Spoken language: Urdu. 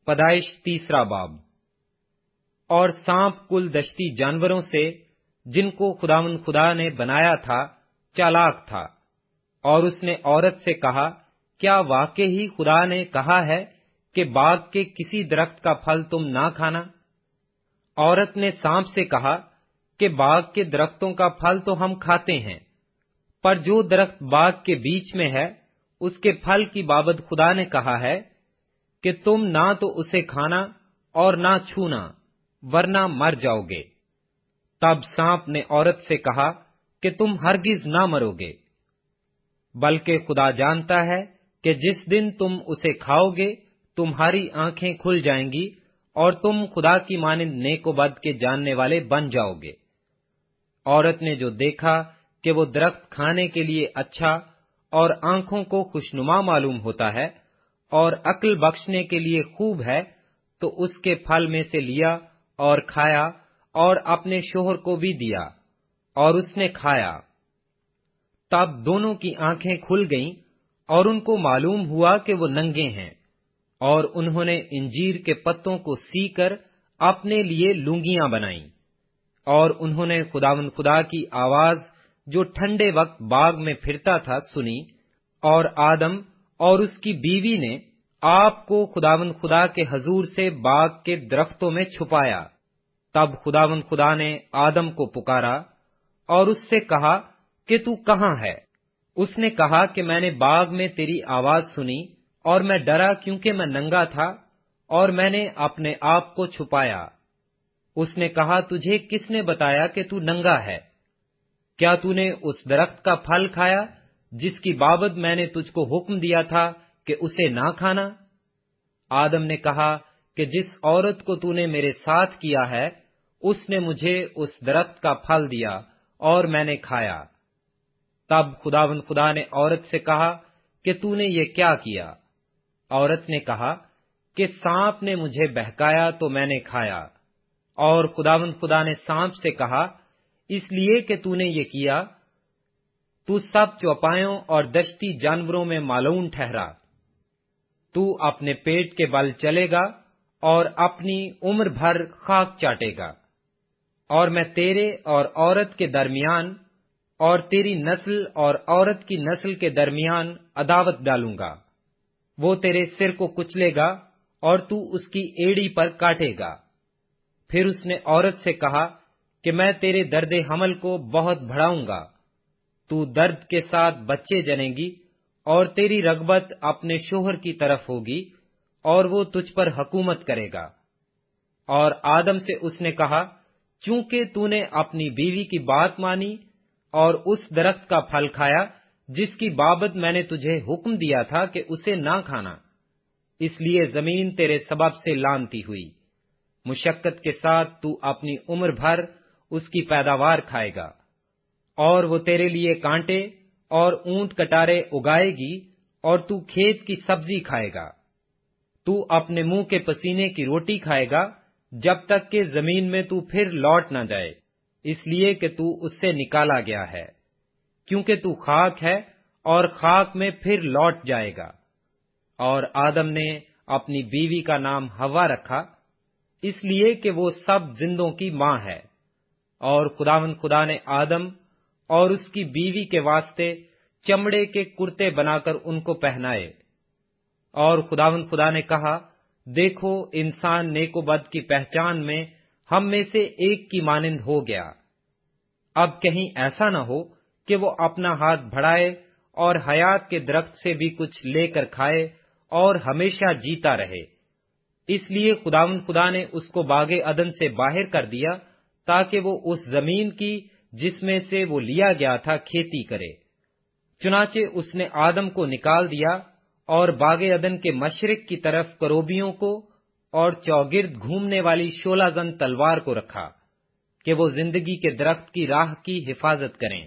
پیدائش 3 باب۔ اور سانپ کل دشتی جانوروں سے جن کو خداوند خدا نے بنایا تھا چالاک تھا، اور اس نے عورت سے کہا، کیا واقعی خدا نے کہا ہے کہ باغ کے کسی درخت کا پھل تم نہ کھانا؟ عورت نے سانپ سے کہا کہ باغ کے درختوں کا پھل تو ہم کھاتے ہیں، پر جو درخت باغ کے بیچ میں ہے اس کے پھل کی بابت خدا نے کہا ہے کہ تم نہ تو اسے کھانا اور نہ چھونا، ورنہ مر جاؤ گے۔ تب سانپ نے عورت سے کہا کہ تم ہرگز نہ مرو گے، بلکہ خدا جانتا ہے کہ جس دن تم اسے کھاؤ گے تمہاری آنکھیں کھل جائیں گی اور تم خدا کی مانند نیک و بد کے جاننے والے بن جاؤ گے۔ عورت نے جو دیکھا کہ وہ درخت کھانے کے لیے اچھا اور آنکھوں کو خوشنما معلوم ہوتا ہے اور عقل بخشنے کے لیے خوب ہے، تو اس کے پھل میں سے لیا اور کھایا اور اپنے شوہر کو بھی دیا، اور اس نے کھایا۔ تب دونوں کی آنکھیں کھل گئیں اور ان کو معلوم ہوا کہ وہ ننگے ہیں، اور انہوں نے انجیر کے پتوں کو سی کر اپنے لیے لنگیاں بنائیں۔ اور انہوں نے خداوند خدا کی آواز جو ٹھنڈے وقت باغ میں پھرتا تھا سنی، اور آدم اور اس کی بیوی نے آپ کو خداوند خدا کے حضور سے باغ کے درختوں میں چھپایا۔ تب خداوند خدا نے آدم کو پکارا اور اس سے کہا کہ تو کہاں ہے؟ اس نے کہا کہ میں نے باغ میں تیری آواز سنی اور میں ڈرا کیونکہ میں ننگا تھا اور میں نے اپنے آپ کو چھپایا۔ اس نے کہا، تجھے کس نے بتایا کہ تو ننگا ہے؟ کیا تو نے اس درخت کا پھل کھایا جس کی بابت میں نے تجھ کو حکم دیا تھا کہ اسے نہ کھانا؟ آدم نے کہا کہ جس عورت کو تو نے میرے ساتھ کیا ہے اس نے مجھے اس درخت کا پھل دیا اور میں نے کھایا۔ تب خداوند خدا نے عورت سے کہا کہ تو نے یہ کیا کیا؟ عورت نے کہا کہ سانپ نے مجھے بہکایا تو میں نے کھایا۔ اور خداوند خدا نے سانپ سے کہا، اس لیے کہ تو نے یہ کیا، تو سب چوپایوں اور دشتی جانوروں میں مالون ٹھہرا۔ تو اپنے پیٹ کے بل چلے گا اور اپنی عمر بھر خاک چاٹے گا، اور میں تیرے اور عورت کے درمیان اور تیری نسل اور عورت کی نسل کے درمیان عداوت ڈالوں گا، وہ تیرے سر کو کچلے گا اور تو اس کی ایڑی پر کاٹے گا۔ پھر اس نے عورت سے کہا کہ میں تیرے درد حمل کو بہت بڑھاؤں گا، تو درد کے ساتھ بچے جنے گی اور تیری رغبت اپنے شوہر کی طرف ہوگی اور وہ تجھ پر حکومت کرے گا۔ اور آدم سے اس نے کہا، چونکہ تو نے اپنی بیوی کی بات مانی اور اس درخت کا پھل کھایا جس کی بابت میں نے تجھے حکم دیا تھا کہ اسے نہ کھانا، اس لیے زمین تیرے سبب سے لعنتی ہوئی۔ مشقت کے ساتھ تو اپنی عمر بھر اس کی پیداوار کھائے گا، اور وہ تیرے لیے کانٹے اور اونٹ کٹارے اگائے گی اور تو کھیت کی سبزی کھائے گا۔ تو اپنے منہ کے پسینے کی روٹی کھائے گا جب تک کہ زمین میں تو پھر لوٹ نہ جائے، اس لیے کہ تو اس سے نکالا گیا ہے، کیونکہ تو خاک ہے اور خاک میں پھر لوٹ جائے گا۔ اور آدم نے اپنی بیوی کا نام حوا رکھا، اس لیے کہ وہ سب زندوں کی ماں ہے۔ اور خداوند خدا نے آدم اور اس کی بیوی کے واسطے چمڑے کے کرتے بنا کر ان کو پہنائے۔ اور خداوند خدا نے کہا، دیکھو انسان نیک و بد کی پہچان میں ہم میں سے ایک کی مانند ہو گیا۔ اب کہیں ایسا نہ ہو کہ وہ اپنا ہاتھ بڑھائے اور حیات کے درخت سے بھی کچھ لے کر کھائے اور ہمیشہ جیتا رہے۔ اس لیے خداوند خدا نے اس کو باغ عدن سے باہر کر دیا تاکہ وہ اس زمین کی جس میں سے وہ لیا گیا تھا کھیتی کرے۔ چنانچہ اس نے آدم کو نکال دیا اور باغ عدن کے مشرق کی طرف کروبیوں کو اور چوگرد گھومنے والی شولہ زن تلوار کو رکھا کہ وہ زندگی کے درخت کی راہ کی حفاظت کریں۔